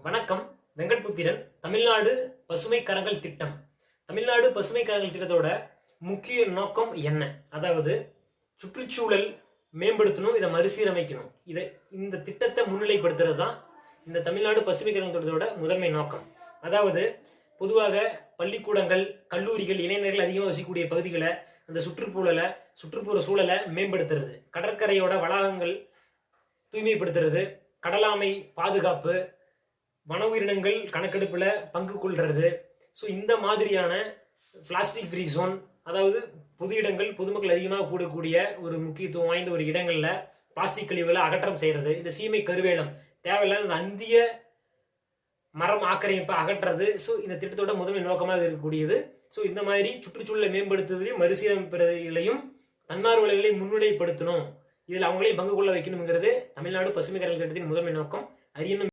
வணக்கம். வெங்கட்புத்திரன். தமிழ்நாடு பசுமை கரங்கள் திட்டம். தமிழ்நாடு பசுமை கரங்கள் திட்டத்தோட முக்கிய நோக்கம் என்ன? அதாவது சுற்றுச்சூழல் மேம்படுத்தணும், இதை மறுசீரமைக்கணும். இந்த திட்டத்தை முன்னிலைப்படுத்துறது தான் இந்த தமிழ்நாடு பசுமை கரங்கள் திட்டத்தோட முதன்மை நோக்கம். அதாவது பொதுவாக பள்ளிக்கூடங்கள், கல்லூரிகள், இளைஞர்கள் அதிகமாக வசிக்கக்கூடிய பகுதிகளை, அந்த சுற்றுப்புற சூழலை மேம்படுத்துறது, கடற்கரையோட வளாகங்கள் தூய்மைப்படுத்துறது, கடலாமை பாதுகாப்பு, வன உயிரினங்கள் கணக்கெடுப்புல பங்கு கொள்றது. ஸோ இந்த மாதிரியான பிளாஸ்டிக் ஃப்ரீ ஜோன், அதாவது பொது இடங்கள், பொதுமக்கள் அதிகமாக கூடக்கூடிய ஒரு முக்கியத்துவம் வாய்ந்த ஒரு இடங்கள்ல பிளாஸ்டிக் கழிவுகளை அகற்றம் செய்யறது. இந்த சீமை கருவேலம் தேவையில்லாத இந்த அந்திய மரம் ஆக்கிரமிப்பை அகற்றுறது. ஸோ இந்த திட்டத்தோட முதன்மை நோக்கமாக இருக்கக்கூடியது. ஸோ இந்த மாதிரி சுற்றுச்சூழலை மேம்படுத்துவதையும் மறுசீரமைப்பதிலையும் தன்னார்வலர்களை முன்னிலைப்படுத்தணும், இதில் அவங்களையும் பங்கு கொள்ள வைக்கணுங்கிறது தமிழ்நாடு பசுமை கரங்கள் திட்டத்தின் முதன்மை நோக்கம். அரியணும்